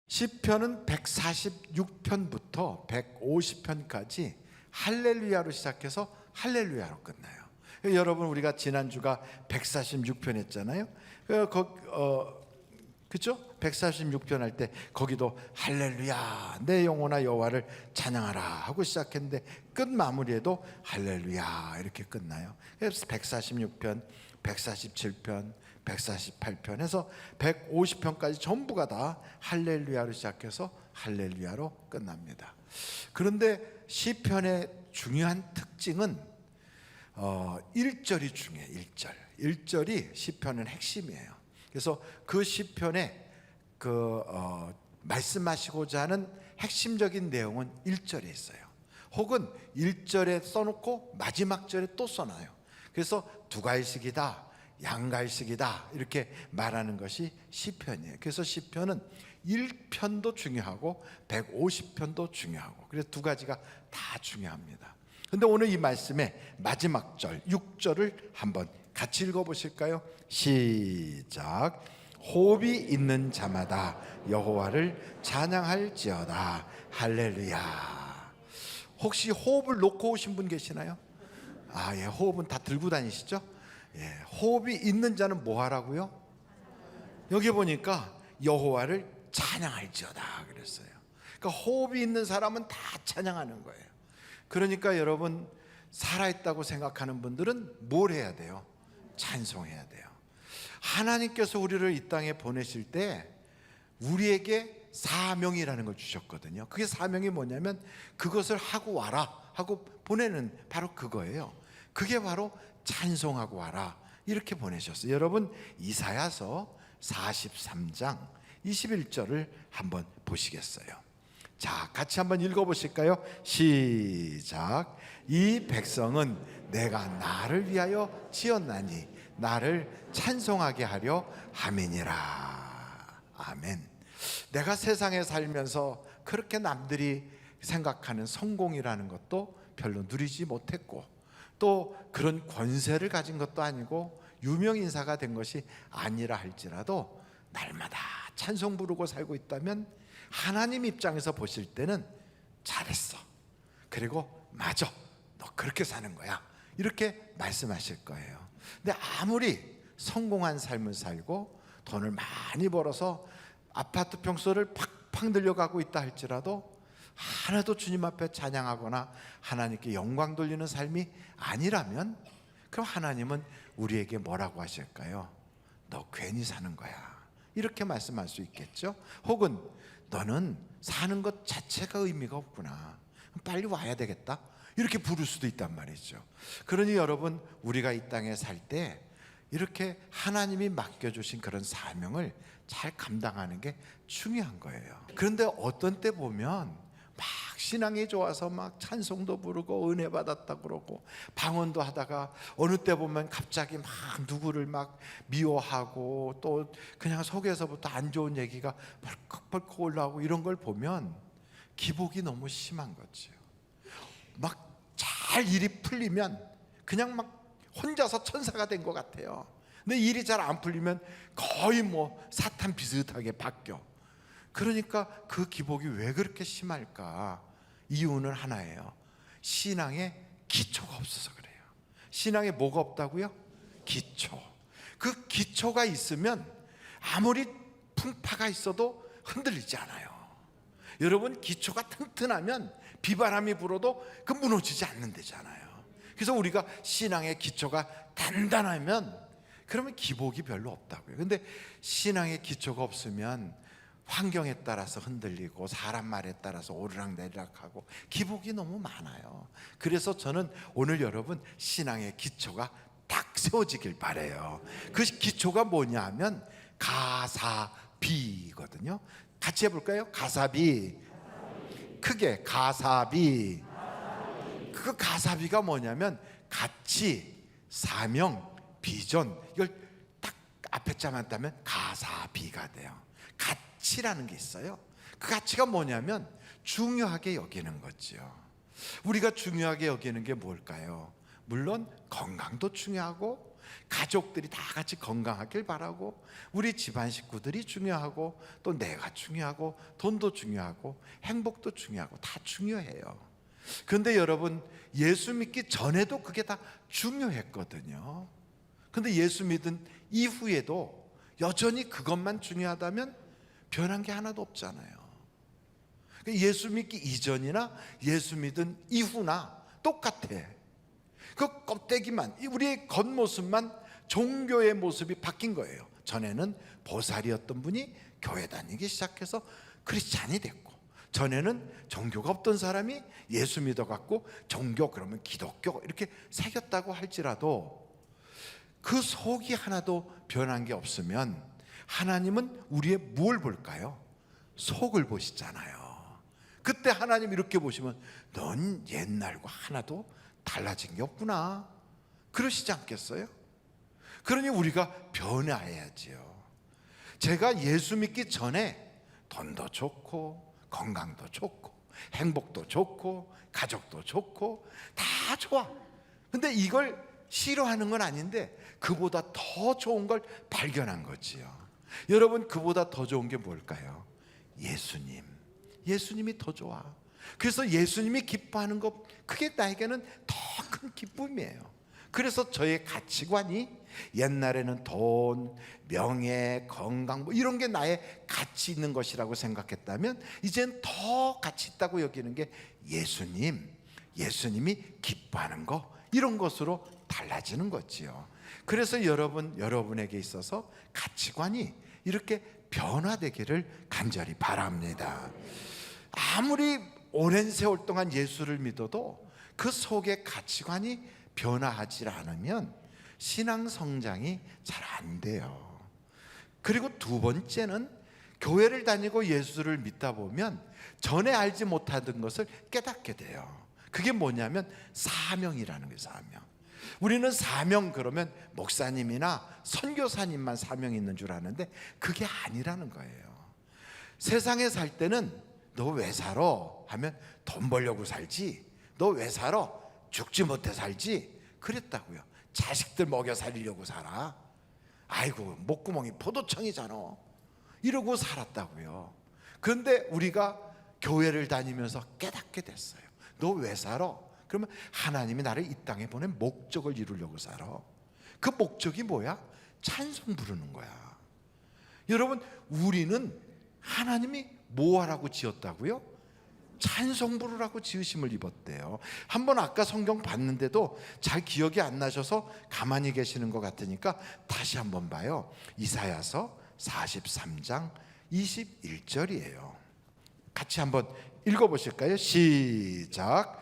시편은 146편부터 150편까지 할렐루야로 시작해서 할렐루야로 끝나요. 여러분, 우리가 지난주가 146편 했잖아요. 그렇죠? 146편 할 때 거기도 할렐루야 내 영혼아 여호와를 찬양하라 하고 시작했는데 끝 마무리에도 할렐루야 이렇게 끝나요. 그래서 146편, 147편, 148편 해서 150편까지 전부가 다 할렐루야로 시작해서 할렐루야로 끝납니다. 그런데 시편의 중요한 특징은 1절이 중요해요. 1절이 시편의 핵심이에요. 그래서 그 시편에 말씀하시고자 하는 핵심적인 내용은 1절에 있어요. 혹은 1절에 써놓고 마지막 절에 또 써놔요. 그래서 두갈식이다, 양갈식이다 이렇게 말하는 것이 시편이에요. 그래서 시편은 1편도 중요하고 150편도 중요하고, 그래서 두 가지가 다 중요합니다. 근데 오늘 이 말씀의 마지막 절 6절을 한번 같이 읽어보실까요? 시작. 호흡이 있는 자마다 여호와를 찬양할지어다. 할렐루야. 혹시 호흡을 놓고 오신 분 계시나요? 예, 호흡은 다 들고 다니시죠? 예, 호흡이 있는 자는 뭐 하라고요? 여기 보니까 여호와를 찬양할지어다 그랬어요. 그러니까 호흡이 있는 사람은 다 찬양하는 거예요. 그러니까 여러분, 살아있다고 생각하는 분들은 뭘 해야 돼요? 찬송해야 돼요. 하나님께서 우리를 이 땅에 보내실 때 우리에게 사명이라는 걸 주셨거든요. 그게 사명이 뭐냐면 그것을 하고 와라 하고 보내는 바로 그거예요. 그게 바로 찬송하고 와라 이렇게 보내셨어요. 여러분, 이사야서 43장 21절을 한번 보시겠어요? 자, 같이 한번 읽어보실까요? 시작. 이 백성은 내가 나를 위하여 지었나니 나를 찬송하게 하려 함이니라. 아멘. 내가 세상에 살면서 그렇게 남들이 생각하는 성공이라는 것도 별로 누리지 못했고, 또 그런 권세를 가진 것도 아니고 유명인사가 된 것이 아니라 할지라도 날마다 찬송 부르고 살고 있다면 하나님 입장에서 보실 때는 잘했어, 그리고 맞아, 너 그렇게 사는 거야 이렇게 말씀하실 거예요. 근데 아무리 성공한 삶을 살고 돈을 많이 벌어서 아파트 평수를 팍팍 늘려가고 있다 할지라도 하나도 주님 앞에 찬양하거나 하나님께 영광 돌리는 삶이 아니라면, 그럼 하나님은 우리에게 뭐라고 하실까요? 너 괜히 사는 거야 이렇게 말씀할 수 있겠죠. 혹은 너는 사는 것 자체가 의미가 없구나, 빨리 와야 되겠다 이렇게 부를 수도 있단 말이죠. 그러니 여러분, 우리가 이 땅에 살 때 이렇게 하나님이 맡겨주신 그런 사명을 잘 감당하는 게 중요한 거예요. 그런데 어떤 때 보면 막 신앙이 좋아서 막 찬송도 부르고 은혜 받았다 그러고 방언도 하다가 어느 때 보면 갑자기 막 누구를 막 미워하고 또 그냥 속에서부터 안 좋은 얘기가 벌컥벌컥 올라오고 이런 걸 보면 기복이 너무 심한 거죠. 막 잘 일이 풀리면 그냥 막 혼자서 천사가 된 것 같아요. 근데 일이 잘 안 풀리면 거의 뭐 사탄 비슷하게 바뀌어. 그러니까 그 기복이 왜 그렇게 심할까? 이유는 하나예요. 신앙에 기초가 없어서 그래요. 신앙에 뭐가 없다고요? 기초. 그 기초가 있으면 아무리 풍파가 있어도 흔들리지 않아요. 여러분, 기초가 튼튼하면 비바람이 불어도 그 무너지지 않는다잖아요. 그래서 우리가 신앙의 기초가 단단하면 그러면 기복이 별로 없다고요. 근데 신앙의 기초가 없으면 환경에 따라서 흔들리고 사람 말에 따라서 오르락내리락하고 기복이 너무 많아요. 그래서 저는 오늘 여러분 신앙의 기초가 딱 세워지길 바라요. 그 기초가 뭐냐 하면 가사비거든요. 같이 해볼까요? 가사비. 크게 가사비. 그 가사비가 뭐냐면 가치, 사명, 비전, 이걸 딱 앞에 자만 따면 가사비가 돼요. 가치라는 게 있어요. 그 가치가 뭐냐면 중요하게 여기는 거죠. 우리가 중요하게 여기는 게 뭘까요? 물론 건강도 중요하고 가족들이 다 같이 건강하길 바라고, 우리 집안 식구들이 중요하고, 또 내가 중요하고, 돈도 중요하고, 행복도 중요하고, 다 중요해요. 그런데 여러분, 예수 믿기 전에도 그게 다 중요했거든요. 그런데 예수 믿은 이후에도 여전히 그것만 중요하다면 변한 게 하나도 없잖아요. 예수 믿기 이전이나 예수 믿은 이후나 똑같아. 그 껍데기만, 우리의 겉모습만 종교의 모습이 바뀐 거예요. 전에는 보살이었던 분이 교회 다니기 시작해서 크리스찬이 됐고, 전에는 종교가 없던 사람이 예수 믿어갖고 종교, 그러면 기독교 이렇게 새겼다고 할지라도 그 속이 하나도 변한 게 없으면 하나님은 우리의 무엇을 볼까요? 속을 보시잖아요. 그때 하나님 이렇게 보시면 넌 옛날과 하나도 달라진 게 없구나, 그러시지 않겠어요? 그러니 우리가 변화해야지요. 제가 예수 믿기 전에 돈도 좋고 건강도 좋고 행복도 좋고 가족도 좋고 다 좋아. 근데 이걸 싫어하는 건 아닌데 그보다 더 좋은 걸 발견한 거지요. 여러분, 그보다 더 좋은 게 뭘까요? 예수님이 더 좋아. 그래서 예수님이 기뻐하는 것, 그게 나에게는 더 큰 기쁨이에요. 그래서 저의 가치관이 옛날에는 돈, 명예, 건강 뭐 이런 게 나의 가치 있는 것이라고 생각했다면 이젠 더 가치 있다고 여기는 게 예수님이 기뻐하는 거, 이런 것으로 달라지는 거지요. 그래서 여러분에게 있어서 가치관이 이렇게 변화되기를 간절히 바랍니다. 아무리 오랜 세월 동안 예수를 믿어도 그 속의 가치관이 변화하지 않으면 신앙 성장이 잘 안 돼요. 그리고 두 번째는 교회를 다니고 예수를 믿다 보면 전에 알지 못하던 것을 깨닫게 돼요. 그게 뭐냐면 사명이라는 거예요. 사명. 우리는 사명 그러면 목사님이나 선교사님만 사명이 있는 줄 아는데 그게 아니라는 거예요. 세상에 살 때는 너 왜 살아? 하면 돈 벌려고 살지, 너 왜 살아? 죽지 못해 살지, 그랬다고요. 자식들 먹여 살리려고 살아. 아이고 목구멍이 포도청이잖아, 이러고 살았다고요. 그런데 우리가 교회를 다니면서 깨닫게 됐어요. 너 왜 살아? 그러면 하나님이 나를 이 땅에 보낸 목적을 이루려고 살아. 그 목적이 뭐야? 찬송 부르는 거야. 여러분, 우리는 하나님이 뭐 하라고 지었다고요? 찬송 부르라고 지으심을 입었대요. 한번 아까 성경 봤는데도 잘 기억이 안 나셔서 가만히 계시는 것 같으니까 다시 한번 봐요. 이사야서 43장 21절이에요. 같이 한번 읽어보실까요? 시작.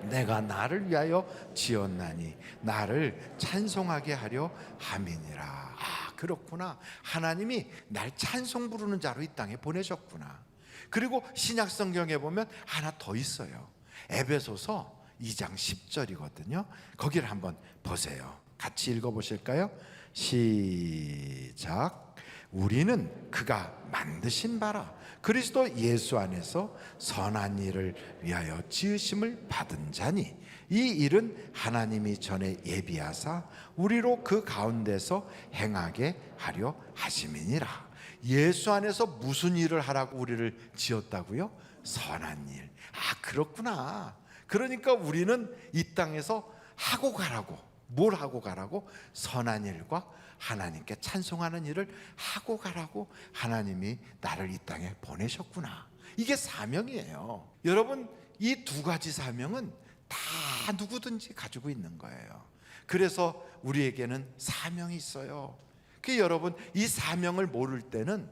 내가 나를 위하여 지었나니 나를 찬송하게 하려 함이니라. 아, 그렇구나. 하나님이 날 찬송 부르는 자로 이 땅에 보내셨구나. 그리고 신약 성경에 보면 하나 더 있어요. 에베소서 2장 10절이거든요. 거기를 한번 보세요. 같이 읽어보실까요? 시작. 우리는 그가 만드신 바라 그리스도 예수 안에서 선한 일을 위하여 지으심을 받은 자니 이 일은 하나님이 전에 예비하사 우리로 그 가운데서 행하게 하려 하심이니라. 예수 안에서 무슨 일을 하라고 우리를 지었다고요? 선한 일. 아, 그렇구나. 그러니까 우리는 이 땅에서 하고 가라고. 뭘 하고 가라고? 선한 일과 하나님께 찬송하는 일을 하고 가라고 하나님이 나를 이 땅에 보내셨구나. 이게 사명이에요. 여러분, 이 두 가지 사명은 다 누구든지 가지고 있는 거예요. 그래서 우리에게는 사명이 있어요. 그 여러분, 이 사명을 모를 때는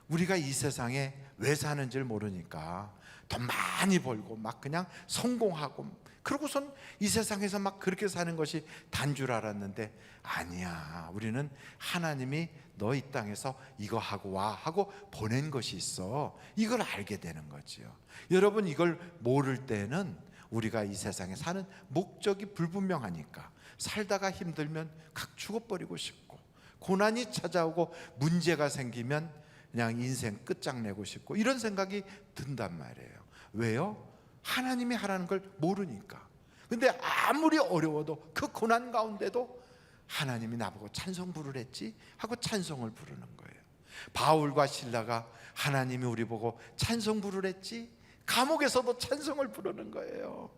우리가 이 세상에 왜 사는지를 모르니까 돈 많이 벌고 막 그냥 성공하고 그러고선 이 세상에서 막 그렇게 사는 것이 단 줄 알았는데 아니야. 우리는 하나님이 너 이 땅에서 이거 하고 와 하고 보낸 것이 있어. 이걸 알게 되는 거지요. 여러분, 이걸 모를 때는 우리가 이 세상에 사는 목적이 불분명하니까 살다가 힘들면 각 죽어버리고 싶고 고난이 찾아오고 문제가 생기면 그냥 인생 끝장내고 싶고 이런 생각이 든단 말이에요. 왜요? 하나님이 하라는 걸 모르니까. 근데 아무리 어려워도 그 고난 가운데도 하나님이 나보고 찬송 부르랬지 하고 찬송을 부르는 거예요. 바울과 실라가 하나님이 우리 보고 찬송 부르랬지, 감옥에서도 찬송을 부르는 거예요.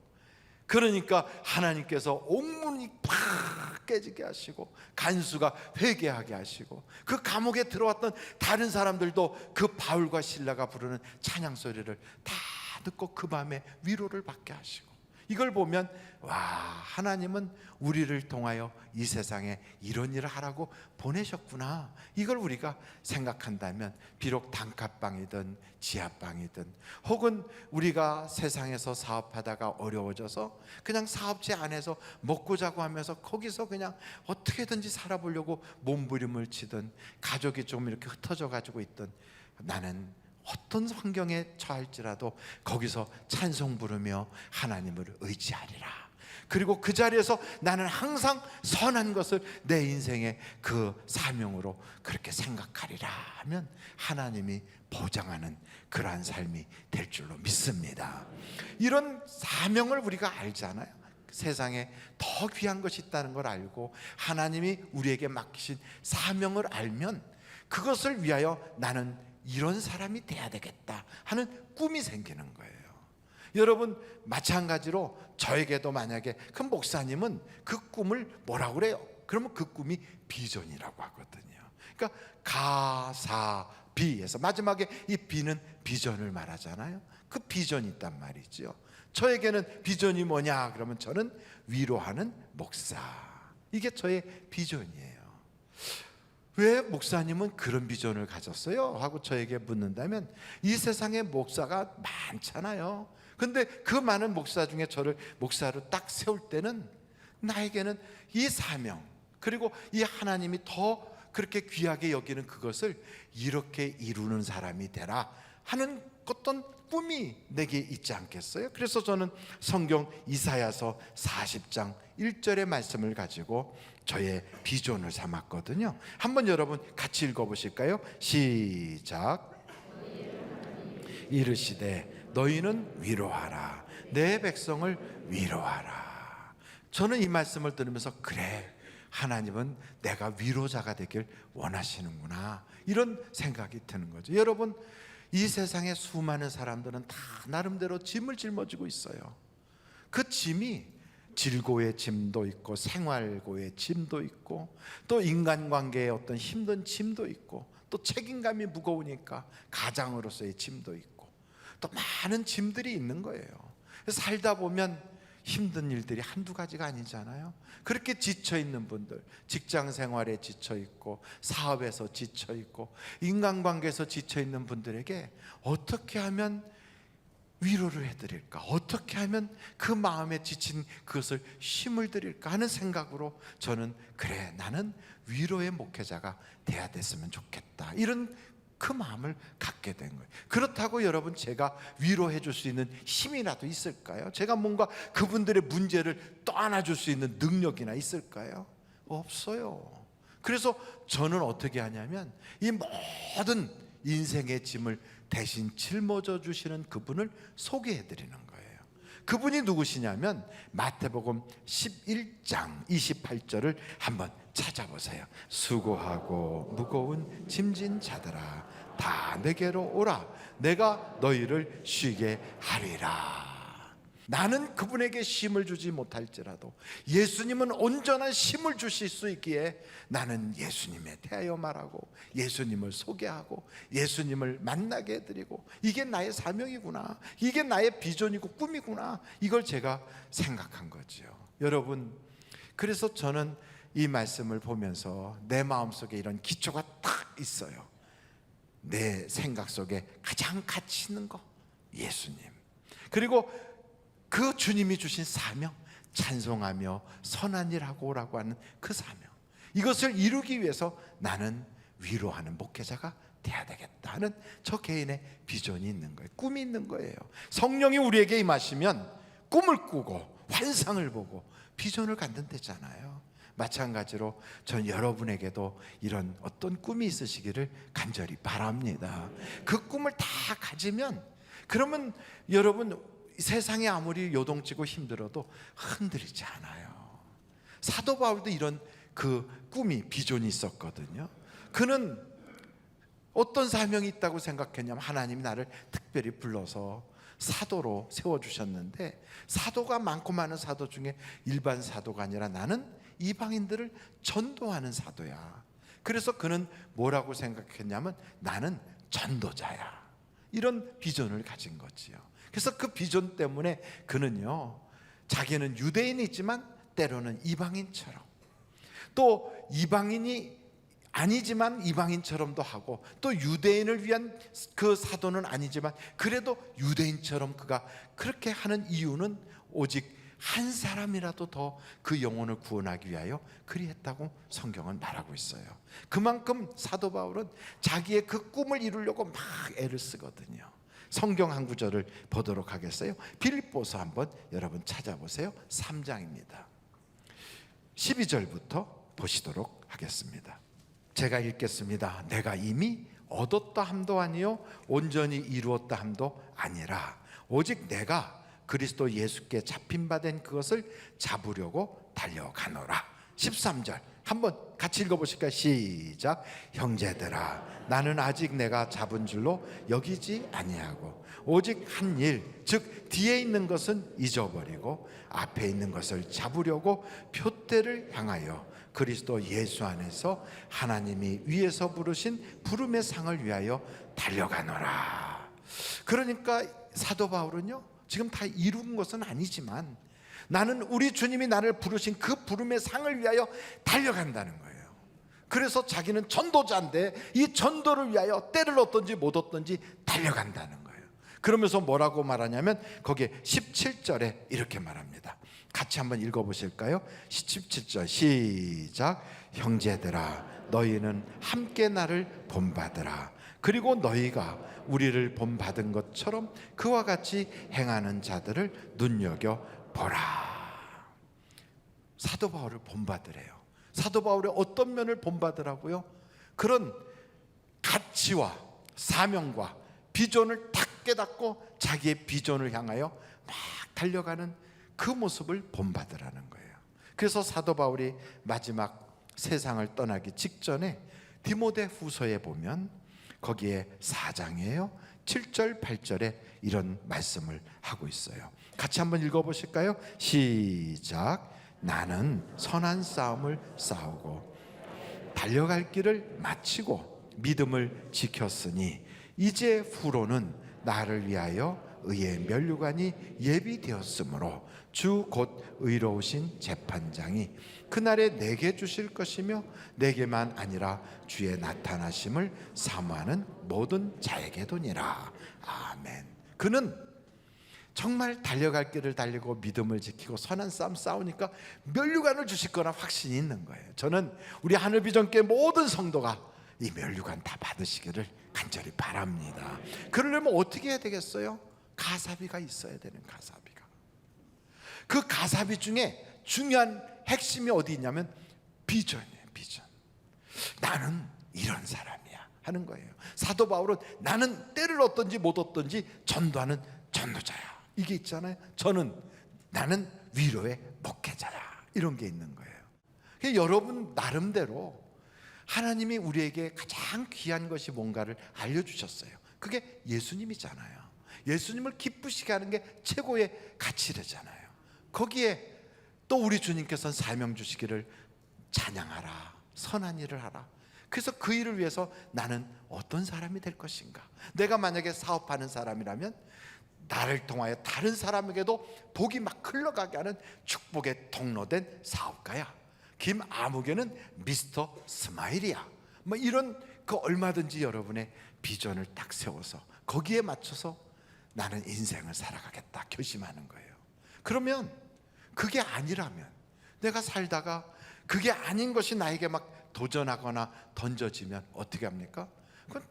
그러니까 하나님께서 옥문이 팍 깨지게 하시고 간수가 회개하게 하시고 그 감옥에 들어왔던 다른 사람들도 그 바울과 실라가 부르는 찬양 소리를 다 듣고 그 밤에 위로를 받게 하시고, 이걸 보면 와, 하나님은 우리를 통하여 이 세상에 이런 일을 하라고 보내셨구나, 이걸 우리가 생각한다면 비록 단칸방이든 지하방이든 혹은 우리가 세상에서 사업하다가 어려워져서 그냥 사업체 안에서 먹고 자고 하면서 거기서 그냥 어떻게든지 살아보려고 몸부림을 치든 가족이 좀 이렇게 흩어져 가지고 있든, 나는 어떤 환경에 처할지라도 거기서 찬송 부르며 하나님을 의지하리라. 그리고 그 자리에서 나는 항상 선한 것을 내 인생의 그 사명으로 그렇게 생각하리라 하면 하나님이 보장하는 그러한 삶이 될 줄로 믿습니다. 이런 사명을 우리가 알잖아요. 세상에 더 귀한 것이 있다는 걸 알고 하나님이 우리에게 맡기신 사명을 알면 그것을 위하여 나는 이런 사람이 돼야 되겠다 하는 꿈이 생기는 거예요. 여러분, 마찬가지로 저에게도 만약에 그 목사님은 그 꿈을 뭐라고 그래요? 그러면 그 꿈이 비전이라고 하거든요. 그러니까 가사비에서 마지막에 이 비는 비전을 말하잖아요. 그 비전이 있단 말이죠. 저에게는 비전이 뭐냐 그러면 저는 위로하는 목사, 이게 저의 비전이에요. 왜 목사님은 그런 비전을 가졌어요? 하고 저에게 묻는다면 이 세상에 목사가 많잖아요. 근데 그 많은 목사 중에 저를 목사로 딱 세울 때는 나에게는 이 사명, 그리고 이 하나님이 더 그렇게 귀하게 여기는 그것을 이렇게 이루는 사람이 되라 하는 어떤 꿈이 내게 있지 않겠어요? 그래서 저는 성경 이사야서 40장 1절의 말씀을 가지고 저의 비전을 삼았거든요. 한번 여러분 같이 읽어보실까요? 시작. 이르시되 너희는 위로하라, 내 백성을 위로하라. 저는 이 말씀을 들으면서 그래, 하나님은 내가 위로자가 되길 원하시는구나, 이런 생각이 드는 거죠. 여러분, 이 세상에 수많은 사람들은 다 나름대로 짐을 짊어지고 있어요. 그 짐이 질고의 짐도 있고 생활고의 짐도 있고 또 인간관계의 어떤 힘든 짐도 있고 또 책임감이 무거우니까 가장으로서의 짐도 있고 또 많은 짐들이 있는 거예요. 살다 보면 힘든 일들이 한두 가지가 아니잖아요. 그렇게 지쳐있는 분들, 직장 생활에 지쳐있고 사업에서 지쳐있고 인간관계에서 지쳐있는 분들에게 어떻게 하면 위로를 해드릴까, 어떻게 하면 그 마음에 지친 그것을 힘을 드릴까 하는 생각으로 저는 그래, 나는 위로의 목회자가 돼야 됐으면 좋겠다, 이런 그 마음을 갖게 된 거예요. 그렇다고 여러분 제가 위로해 줄 수 있는 힘이라도 있을까요? 제가 뭔가 그분들의 문제를 떠안아줄 수 있는 능력이나 있을까요? 없어요. 그래서 저는 어떻게 하냐면 이 모든 인생의 짐을 대신 짊어져 주시는 그분을 소개해 드리는 거예요. 그분이 누구시냐면 마태복음 11장 28절을 한번 찾아보세요. 수고하고 무거운 짐진 자들아 다 내게로 오라, 내가 너희를 쉬게 하리라. 나는 그분에게 힘을 주지 못할지라도 예수님은 온전한 힘을 주실 수 있기에 나는 예수님에 대하여 말하고 예수님을 소개하고 예수님을 만나게 해드리고, 이게 나의 사명이구나, 이게 나의 비전이고 꿈이구나, 이걸 제가 생각한 거죠. 여러분, 그래서 저는 이 말씀을 보면서 내 마음속에 이런 기초가 딱 있어요. 내 생각 속에 가장 가치 있는 거 예수님, 그리고 그 주님이 주신 사명, 찬송하며 선한 일 하고 오라고 하는 그 사명, 이것을 이루기 위해서 나는 위로하는 목회자가 돼야 되겠다 하는 저 개인의 비전이 있는 거예요. 꿈이 있는 거예요. 성령이 우리에게 임하시면 꿈을 꾸고 환상을 보고 비전을 갖는다잖아요. 마찬가지로 전 여러분에게도 이런 어떤 꿈이 있으시기를 간절히 바랍니다. 그 꿈을 다 가지면 그러면 여러분 세상이 아무리 요동치고 힘들어도 흔들리지 않아요. 사도 바울도 이런 그 꿈이, 비전이 있었거든요. 그는 어떤 사명이 있다고 생각했냐면, 하나님이 나를 특별히 불러서 사도로 세워주셨는데, 사도가 많고 많은 사도 중에 일반 사도가 아니라 나는 이방인들을 전도하는 사도야. 그래서 그는 뭐라고 생각했냐면, 나는 전도자야. 이런 비전을 가진 거지요. 그래서 그 비전 때문에 그는요, 자기는 유대인이지만 때로는 이방인처럼, 또 이방인이 아니지만 이방인처럼도 하고, 또 유대인을 위한 그 사도는 아니지만 그래도 유대인처럼 그가 그렇게 하는 이유는 오직 한 사람이라도 더 그 영혼을 구원하기 위하여 그리했다고 성경은 말하고 있어요. 그만큼 사도 바울은 자기의 그 꿈을 이루려고 막 애를 쓰거든요. 성경 한 구절을 보도록 하겠어요. 빌립보서 한번 여러분 찾아보세요. 3장입니다. 12절부터 보시도록 하겠습니다. 제가 읽겠습니다. 내가 이미 얻었다 함도 아니요 온전히 이루었다 함도 아니라 오직 내가 그리스도 예수께 잡힌 바 된 그것을 잡으려고 달려가노라. 13절 한번 같이 읽어보실까요? 시작. 형제들아, 나는 아직 내가 잡은 줄로 여기지 아니하고 오직 한 일, 즉 뒤에 있는 것은 잊어버리고 앞에 있는 것을 잡으려고 표대를 향하여 그리스도 예수 안에서 하나님이 위에서 부르신 부름의 상을 위하여 달려가노라. 그러니까 사도 바울은요, 지금 다 이룬 것은 아니지만 나는 우리 주님이 나를 부르신 그 부름의 상을 위하여 달려간다는 거예요. 그래서 자기는 전도자인데 이 전도를 위하여 때를 얻든지 못 얻든지 달려간다는 거예요. 그러면서 뭐라고 말하냐면 거기에 17절에 이렇게 말합니다. 같이 한번 읽어보실까요? 17절 시작. 형제들아, 너희는 함께 나를 본받으라. 그리고 너희가 우리를 본받은 것처럼 그와 같이 행하는 자들을 눈여겨보라. 사도 바울을 본받으래요. 사도 바울의 어떤 면을 본받으라고요? 그런 가치와 사명과 비전을 딱 깨닫고 자기의 비전을 향하여 막 달려가는 그 모습을 본받으라는 거예요. 그래서 사도 바울이 마지막 세상을 떠나기 직전에 디모데 후서에 보면 거기에 4장이에요. 7절 8절에 이런 말씀을 하고 있어요. 같이 한번 읽어보실까요? 시작. 나는 선한 싸움을 싸우고 달려갈 길을 마치고 믿음을 지켰으니 이제 후로는 나를 위하여 의의 면류관이 예비되었으므로 주 곧 의로우신 재판장이 그날에 내게 주실 것이며 내게만 아니라 주의 나타나심을 사모하는 모든 자에게도니라. 아멘. 그는 정말 달려갈 길을 달리고 믿음을 지키고 선한 싸움 싸우니까 면류관을 주실 거나 확신이 있는 거예요. 저는 우리 하늘비전교회 모든 성도가 이 면류관 다 받으시기를 간절히 바랍니다. 그러려면 어떻게 해야 되겠어요? 가사비가 있어야 되는 가사비가. 그 가사비 중에 중요한 핵심이 어디 있냐면 비전이에요. 비전. 나는 이런 사람이야 하는 거예요. 사도 바울은 나는 때를 얻든지 못 얻든지 전도하는 전도자야. 이게 있잖아요. 나는 위로의 목회자야. 이런 게 있는 거예요. 그러니까 여러분 나름대로 하나님이 우리에게 가장 귀한 것이 뭔가를 알려주셨어요. 그게 예수님이잖아요. 예수님을 기쁘시게 하는 게 최고의 가치래잖아요. 거기에 또 우리 주님께서는 사명 주시기를 찬양하라, 선한 일을 하라. 그래서 그 일을 위해서 나는 어떤 사람이 될 것인가. 내가 만약에 사업하는 사람이라면 나를 통하여 다른 사람에게도 복이 막 흘러가게 하는 축복의 통로된 사업가야. 김아무개는 미스터 스마일이야. 뭐 이런 그 얼마든지 여러분의 비전을 딱 세워서 거기에 맞춰서 나는 인생을 살아가겠다 결심하는 거예요. 그러면 그게 아니라면 내가 살다가 그게 아닌 것이 나에게 막 도전하거나 던져지면 어떻게 합니까? 그건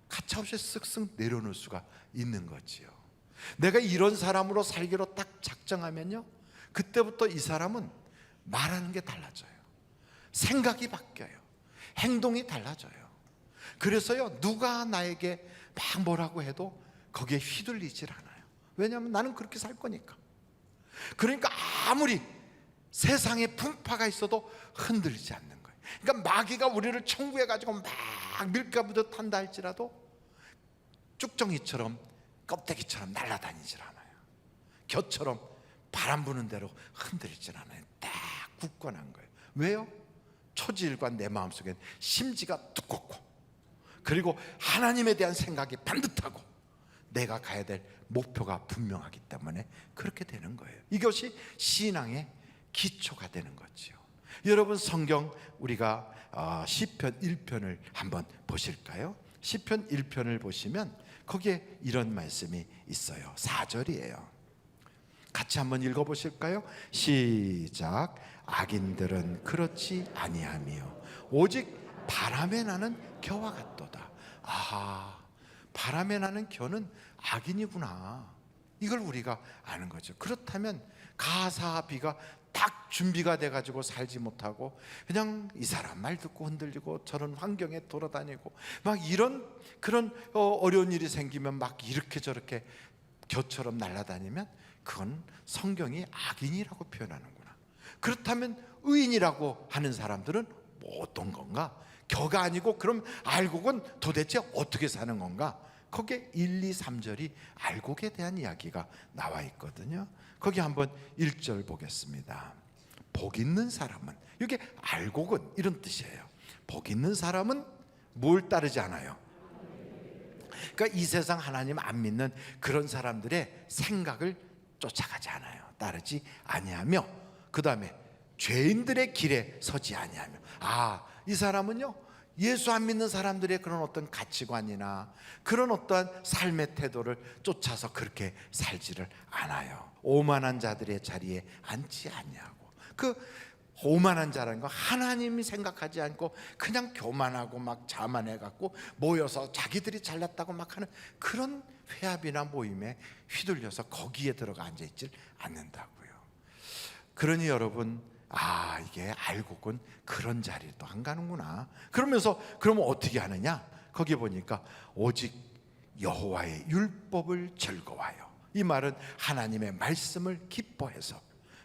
가차없이 쓱쓱 내려놓을 수가 있는 거지요. 내가 이런 사람으로 살기로 딱 작정하면요, 그때부터 이 사람은 말하는 게 달라져요. 생각이 바뀌어요. 행동이 달라져요. 그래서요, 누가 나에게 막 뭐라고 해도 거기에 휘둘리질 않아요. 왜냐하면 나는 그렇게 살 거니까. 그러니까 아무리 세상에 풍파가 있어도 흔들리지 않는 거예요. 그러니까 마귀가 우리를 청구해 가지고 막 밀가부듯 한다 할지라도 쭉정이처럼 껍데기처럼 날아다니질 않아요. 겨처럼 바람 부는 대로 흔들리질 않아요. 딱 굳건한 거예요. 왜요? 초지일관 내 마음속엔 심지가 두껍고, 그리고 하나님에 대한 생각이 반듯하고 내가 가야 될 목표가 분명하기 때문에 그렇게 되는 거예요. 이것이 신앙의 기초가 되는 거죠. 여러분, 성경 우리가 시편 1편을 한번 보실까요? 시편 1편을 보시면 거기에 이런 말씀이 있어요. 4절이에요. 같이 한번 읽어보실까요? 시작. 악인들은 그렇지 아니하며 오직 바람에 나는 겨와 같도다. 아하, 바람에 나는 겨는 악인이구나, 이걸 우리가 아는 거죠. 그렇다면 가사비가 딱 준비가 돼가지고 살지 못하고 그냥 이 사람 말 듣고 흔들리고 저런 환경에 돌아다니고 막 이런 그런 어려운 일이 생기면 막 이렇게 저렇게 겨처럼 날아다니면 그건 성경이 악인이라고 표현하는구나. 그렇다면 의인이라고 하는 사람들은 뭐 어떤 건가? 겨가 아니고 그럼 알곡은 도대체 어떻게 사는 건가? 거기에 1, 2, 3절이 알곡에 대한 이야기가 나와 있거든요. 거기 한번 1절 보겠습니다. 복 있는 사람은, 이게 알곡은 이런 뜻이에요. 복 있는 사람은 뭘 따르지 않아요? 그러니까 이 세상 하나님 안 믿는 그런 사람들의 생각을 쫓아가지 않아요. 따르지 아니하며, 그 다음에 죄인들의 길에 서지 아니하며. 이 사람은요, 예수 안 믿는 사람들의 그런 어떤 가치관이나 그런 어떠한 삶의 태도를 쫓아서 그렇게 살지를 않아요. 오만한 자들의 자리에 앉지 아니하고. 그 오만한 자라는 건 하나님이 생각하지 않고 그냥 교만하고 막 자만해갖고 모여서 자기들이 잘났다고 막 하는 그런 회합이나 모임에 휘둘려서 거기에 들어가 앉아있질 않는다고요. 그러니 여러분, 이게 알곡은 그런 자리도 안 가는구나. 그러면서 그러면 어떻게 하느냐? 거기 보니까 오직 여호와의 율법을 즐거워하여. 이 말은 하나님의 말씀을 기뻐해서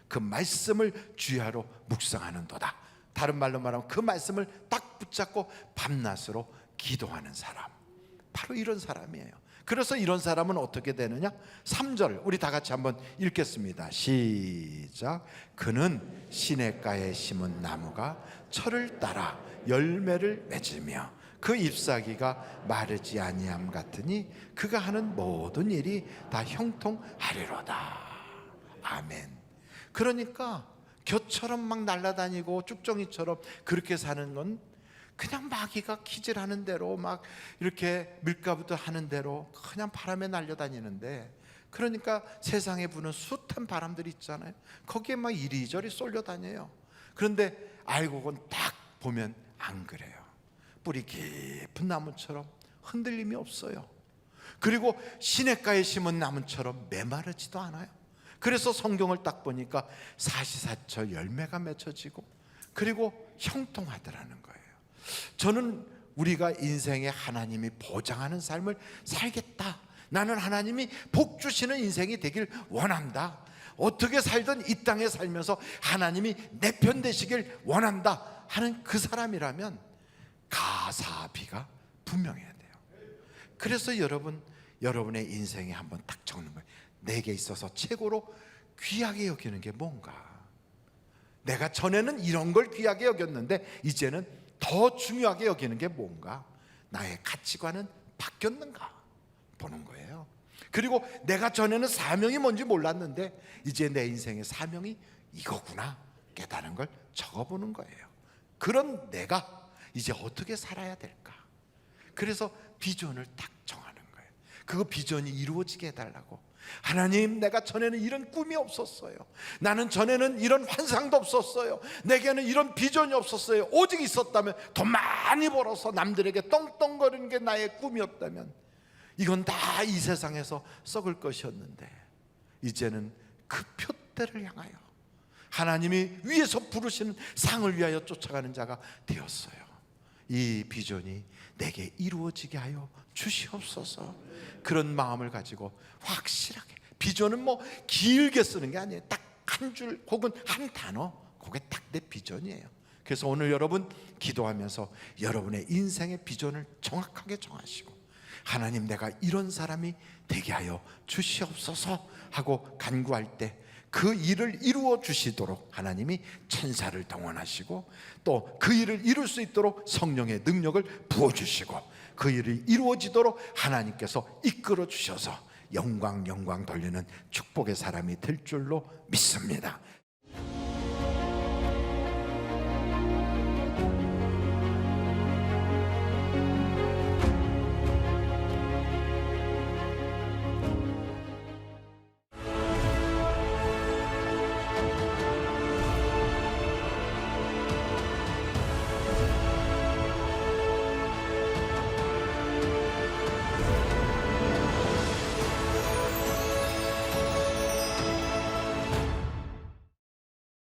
그 말씀을 주야로 묵상하는도다. 다른 말로 말하면 그 말씀을 딱 붙잡고 밤낮으로 기도하는 사람, 바로 이런 사람이에요. 그래서 이런 사람은 어떻게 되느냐? 3절 우리 다 같이 한번 읽겠습니다. 시작. 그는 시냇가에 심은 나무가 철을 따라 열매를 맺으며 그 잎사귀가 마르지 아니함 같으니 그가 하는 모든 일이 다 형통하리로다. 아멘. 그러니까 겨처럼 막 날아다니고 쭉정이처럼 그렇게 사는 건 그냥 마귀가 기질하는 대로 막 이렇게 밀가부터 하는 대로 그냥 바람에 날려다니는데, 그러니까 세상에 부는 숱한 바람들이 있잖아요. 거기에 막 이리저리 쏠려다녀요. 그런데 알곡은 딱 보면 안 그래요. 뿌리 깊은 나무처럼 흔들림이 없어요. 그리고 시냇가에 심은 나무처럼 메마르지도 않아요. 그래서 성경을 딱 보니까 사시사철 열매가 맺혀지고 그리고 형통하더라는 거예요. 저는 우리가 인생에 하나님이 보장하는 삶을 살겠다, 나는 하나님이 복 주시는 인생이 되길 원한다, 어떻게 살든 이 땅에 살면서 하나님이 내 편 되시길 원한다 하는 그 사람이라면 가사비가 분명해야 돼요. 그래서 여러분의 인생에 한번 딱 적는 거예요. 내게 있어서 최고로 귀하게 여기는 게 뭔가? 내가 전에는 이런 걸 귀하게 여겼는데 이제는 더 중요하게 여기는 게 뭔가? 나의 가치관은 바뀌었는가 보는 거예요. 그리고 내가 전에는 사명이 뭔지 몰랐는데 이제 내 인생의 사명이 이거구나 깨달은 걸 적어보는 거예요. 그런 내가 이제 어떻게 살아야 될까? 그래서 비전을 딱 정하는 거예요. 그 비전이 이루어지게 해달라고. 하나님, 내가 전에는 이런 꿈이 없었어요. 나는 전에는 이런 환상도 없었어요. 내게는 이런 비전이 없었어요. 오직 있었다면 돈 많이 벌어서 남들에게 떵떵거리는 게 나의 꿈이었다면 이건 다 이 세상에서 썩을 것이었는데 이제는 그 표대를 향하여 하나님이 위에서 부르시는 상을 위하여 쫓아가는 자가 되었어요. 이 비전이 내게 이루어지게 하여 주시옵소서. 그런 마음을 가지고 확실하게 비전은 뭐 길게 쓰는 게 아니에요. 딱 한 줄 혹은 한 단어, 그게 딱 내 비전이에요. 그래서 오늘 여러분 기도하면서 여러분의 인생의 비전을 정확하게 정하시고, 하나님 내가 이런 사람이 되게 하여 주시옵소서 하고 간구할 때 그 일을 이루어 주시도록 하나님이 천사를 동원하시고, 또 그 일을 이룰 수 있도록 성령의 능력을 부어주시고, 그 일이 이루어지도록 하나님께서 이끌어 주셔서 영광 돌리는 축복의 사람이 될 줄로 믿습니다.